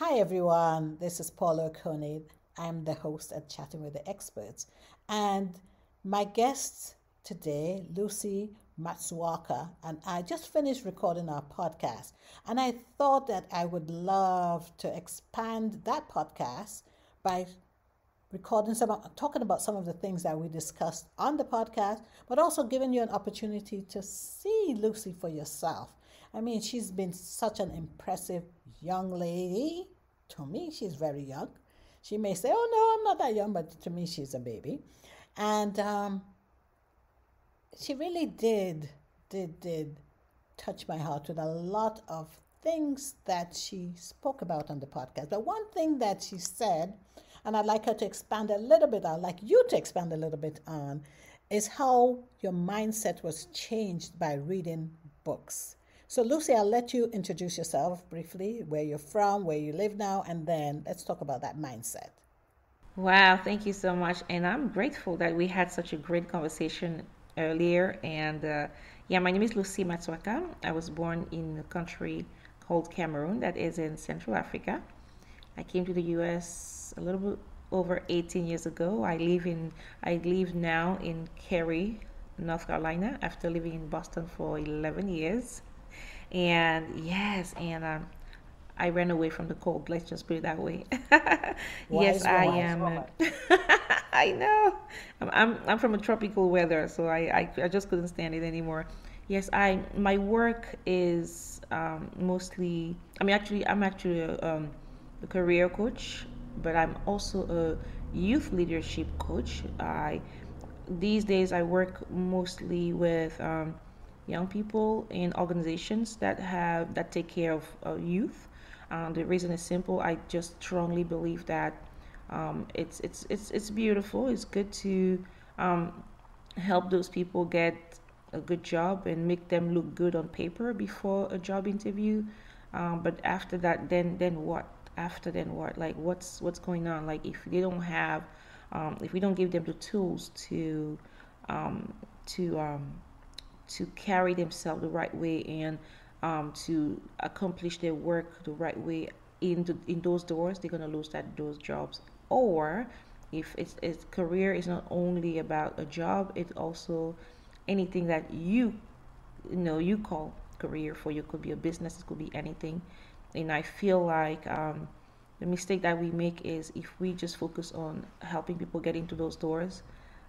Hi everyone, this is Paula Okonneh. I'm the host at Chatting with the Experts. And my guest today, Lucie Matsouaka, and I just finished recording our podcast. And I thought that I would love to expand that podcast by recording talking about some of the things that we discussed on the podcast, but also giving you an opportunity to see Lucie for yourself. I mean, she's been such an impressive young lady. To me, she's very young. She may say, "Oh no, I'm not that young," but to me, she's a baby. And she really did touch my heart with a lot of things that she spoke about on the podcast. But one thing that she said, and I'd like her to expand a little bit, I'd like you to expand a little bit on, is how your mindset was changed by reading books. So, Lucie, I'll let you introduce yourself briefly, where you're from, where you live now, and then let's talk about that mindset. Wow, thank you so much. And I'm grateful that we had such a great conversation earlier. And yeah, my name is Lucie Matsouaka. I was born in a country called Cameroon, that is in Central Africa. I came to the US a little bit over 18 years ago. I live now in Cary, North Carolina, after living in Boston for 11 years. And yes, and I ran away from the cold. Let's just put it that way. Yes, Wise I woman. am. I know. I'm from a tropical weather, so I just couldn't stand it anymore. Yes, I my work is mostly. I'm actually a career coach, but I'm also a youth leadership coach. I These days I work mostly with young people in organizations that take care of youth. The reason is simple. I just strongly believe that it's beautiful. It's good to um, help those people get a good job and make them look good on paper before a job interview. But after that, then what? After then what? Like what's going on? Like if we don't give them the tools um, to to carry themselves the right way and to accomplish their work the right way in those doors, they're gonna lose those jobs. Or if it's career is not only about a job, it's also anything that you call career for you. It could be a business, it could be anything. And I feel like the mistake that we make is if we just focus on helping people get into those doors,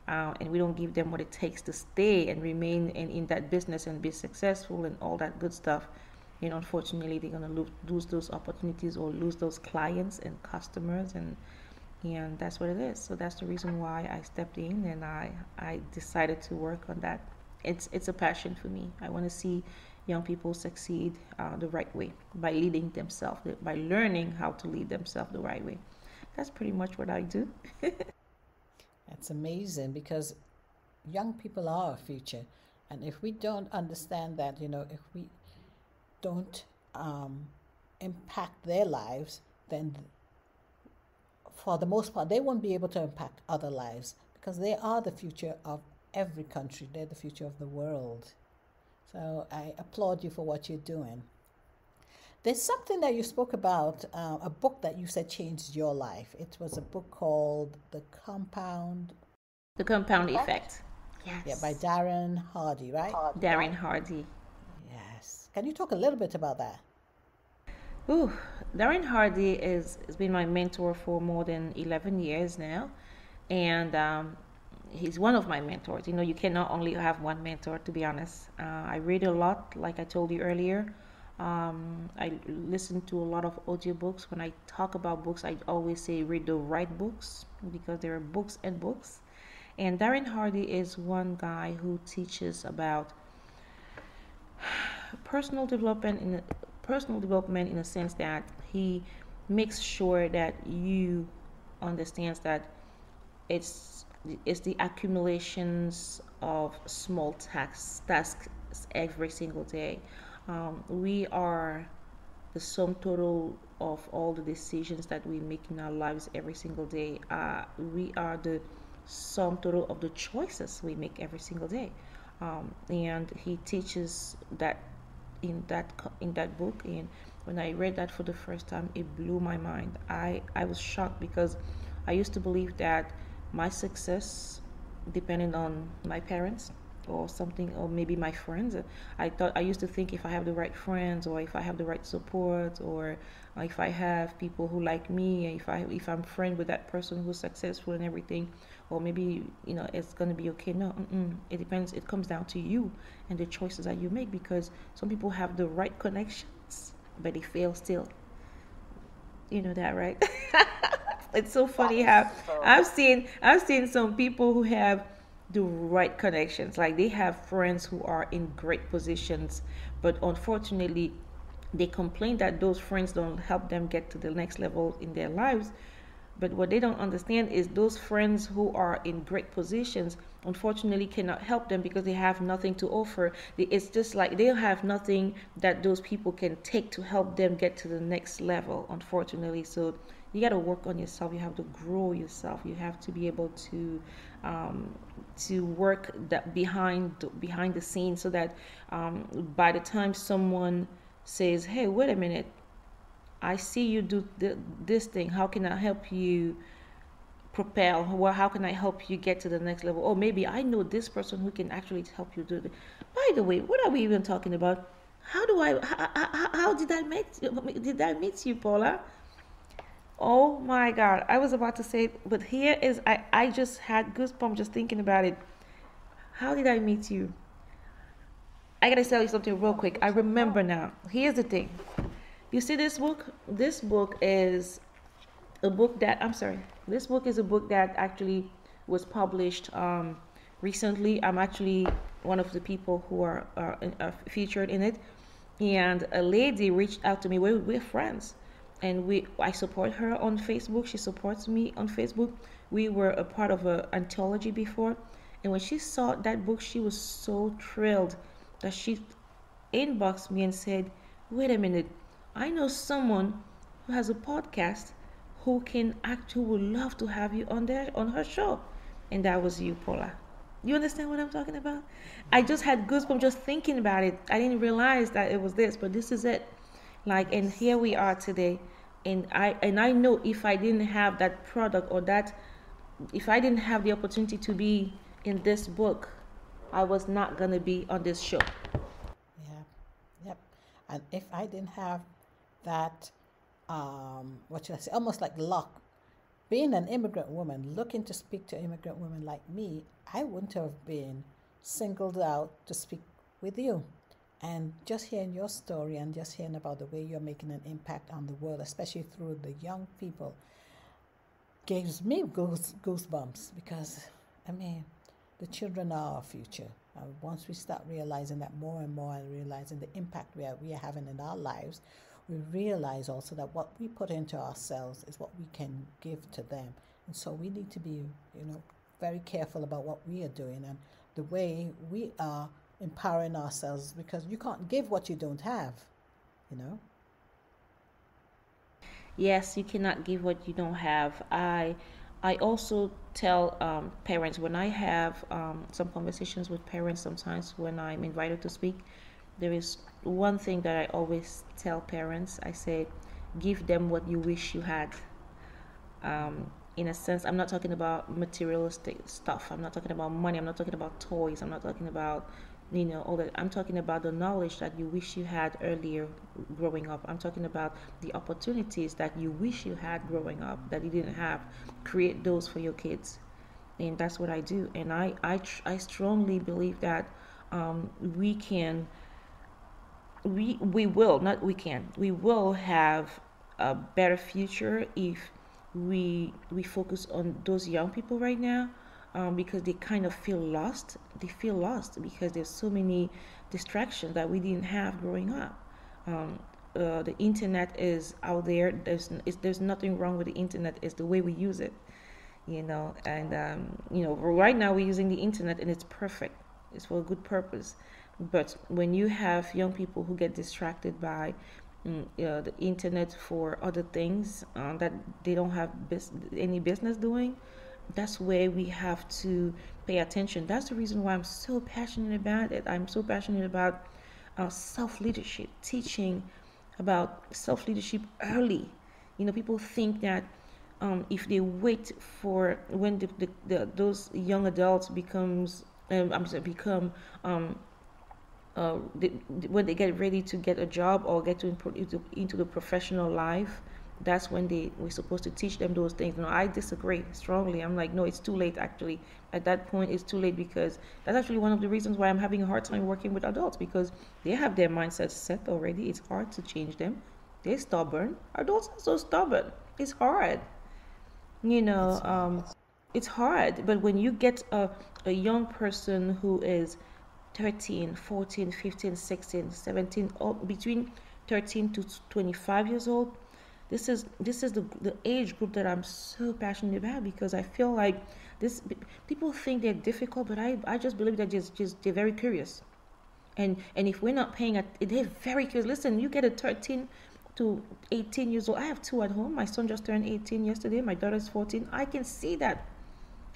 and we don't give them what it takes to stay and remain in that business and be successful and all that good stuff, unfortunately they're going to lose those opportunities or lose those clients and customers, and that's what it is. So that's the reason why I stepped in and I decided to work on that. It's a passion for me. I want to see young people succeed the right way by leading themselves, by learning how to lead themselves the right way. That's pretty much what I do. That's amazing because young people are our future. And if we don't understand that, if we don't um, impact their lives, then for the most part, they won't be able to impact other lives because they are the future of every country. They're the future of the world. So I applaud you for what you're doing. There's something that you spoke about, a book that you said changed your life. It was a book called The compound effect. Yeah, by Yes. Darren Hardy, right? Darren Hardy. Yes. Can you talk a little bit about that? Ooh, Darren Hardy has been my mentor for more than 11 years now. And he's one of my mentors. You cannot only have one mentor, to be honest. I read a lot, like I told you earlier. I listen to a lot of audiobooks. When I talk about books, I always say read the right books because there are books and books. And Darren Hardy is one guy who teaches about personal development in a sense that he makes sure that you understands that it's it's the accumulations of small tasks every single day. We are the sum total of all the decisions that we make in our lives every single day. We are the sum total of the choices we make every single day. And he teaches that in that book, and When I read that for the first time, it blew my mind. I was shocked because I used to believe that my success depended on my parents or something, or maybe my friends. I used to think if I have the right friends, or if I have the right support, or if I have people who like me, if I'm friend with that person who's successful and everything, or maybe it's gonna be okay. No, it depends. It comes down to you and the choices that you make, because some people have the right connections but they fail still. You know that, right? It's so That funny is how so. I've seen some people who have the right connections, like they have friends who are in great positions, but unfortunately they complain that those friends don't help them get to the next level in their lives. But what they don't understand is those friends who are in great positions unfortunately cannot help them because they have nothing to offer. It's just like they have nothing that those people can take to help them get to the next level, unfortunately. So you got to work on yourself. You have to grow yourself. You have to be able to work that behind the scenes, so that by the time someone says, "Hey, wait a minute, I see you do this thing. How can I help you propel? Well, how can I help you get to the next level? Oh, maybe I know this person who can actually help you do it." By the way, what are we even talking about? How did I meet you, Paula? Oh my God, I was about to say it, but here is I just had goosebumps just thinking about it. How did I meet you? I gotta tell you something real From quick. I which remember account? now. Here's the thing. You see this book? This book is a book that I'm sorry. This book is a book that actually was published recently. I'm actually one of the people who are featured in it, and a lady reached out to me. We're friends, and I support her on Facebook. She supports me on Facebook. We were a part of an anthology before, and when she saw that book, she was so thrilled that she inboxed me and said, "Wait a minute, I know someone who has a podcast who would love to have you on her show," and that was you, Paula. You understand what I'm talking about? I just had goosebumps just thinking about it. I didn't realize that it was this, but this is it. Like, and Yes. here we are today. And I know if I didn't have that product, or that if I didn't have the opportunity to be in this book, I was not gonna be on this show. Yeah. Yep. And if I didn't have that, what should I say, almost like luck, being an immigrant woman, looking to speak to immigrant women like me, I wouldn't have been singled out to speak with you. And just hearing your story and just hearing about the way you're making an impact on the world, especially through the young people, gives me goosebumps because, I mean, the children are our future. Once we start realizing that more and more and realizing the impact we are having in our lives, we realize also that what we put into ourselves is what we can give to them. And so we need to be, very careful about what we are doing and the way we are empowering ourselves, because you can't give what you don't have, you know? Yes, you cannot give what you don't have. I also tell parents when I have some conversations with parents. Sometimes when I'm invited to speak, there is one thing that I always tell parents. I say, give them what you wish you had. In a sense, I'm not talking about materialistic stuff. I'm not talking about money. I'm not talking about toys. I'm not talking about, all that. I'm talking about the knowledge that you wish you had earlier growing up. I'm talking about the opportunities that you wish you had growing up that you didn't have. Create those for your kids. And that's what I do. And I strongly believe that we can, we will, not we can, we will have a better future if we focus on those young people right now, because they kind of feel lost. They feel lost because there's so many distractions that we didn't have growing up. The internet is out there. There's nothing wrong with the internet. It's the way we use it, and right now we're using the internet and it's perfect. It's for a good purpose. But when you have young people who get distracted by the internet for other things that they don't have any business doing, that's where we have to pay attention. That's the reason why I'm so passionate about it. I'm so passionate about self leadership, teaching about self-leadership early. People think that if they wait for when those young adults become when they get ready to get a job or get into the professional life, that's when we're supposed to teach them those things. I disagree strongly. I'm like, no, it's too late. Actually, at that point, it's too late, because that's actually one of the reasons why I'm having a hard time working with adults, because they have their mindsets set already. It's hard to change them. They're stubborn. Adults are so stubborn. It's hard. you know It's hard. um it's hard. But when you get a young person who is 13, 14, 15, 16, 17, or between 13 to 25 years old, this is the age group that I'm so passionate about, because I feel like this people think they're difficult, but I just believe that just they're very curious. And if we're not paying at, they're very curious. Listen, you get a 13 to 18 years old. I have two at home. My son just turned 18 yesterday. My daughter's 14. I can see that.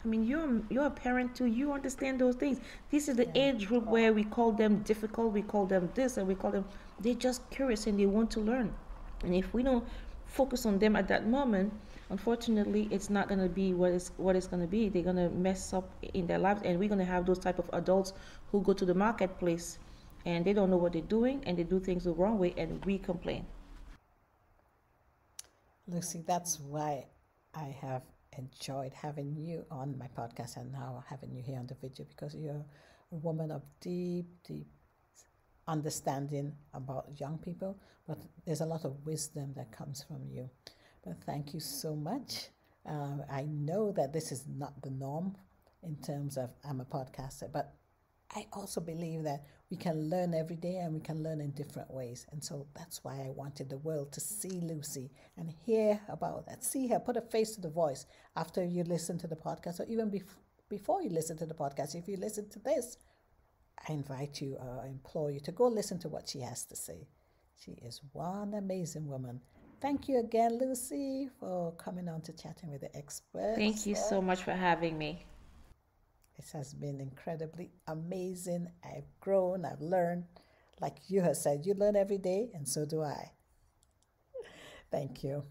I mean, you're a parent too. You understand those things. This is the Yeah. age group where we call them difficult, we call them this, and we call them. They're just curious and they want to learn. And if we don't focus on them at that moment, unfortunately, it's not gonna be what it's gonna be. They're gonna mess up in their lives, and we're gonna have those type of adults who go to the marketplace and they don't know what they're doing and they do things the wrong way, and we complain. Lucy, that's why I have enjoyed having you on my podcast and now having you here on the video, because you're a woman of deep, deep understanding about young people, but there's a lot of wisdom that comes from you. But thank you so much. I know that this is not the norm in terms of I'm a podcaster, but I also believe that we can learn every day and we can learn in different ways. And so that's why I wanted the world to see Lucy and hear about that. See her, put a face to the voice after you listen to the podcast, or even before you listen to the podcast. If you listen to this, I invite you or implore you to go listen to what she has to say. She is one amazing woman. Thank you again, Lucy, for coming on to Chatting with the Thank Experts. you so much for having me. It has been incredibly amazing. I've grown, I've learned. Like you have said, you learn every day, and so do I. Thank you.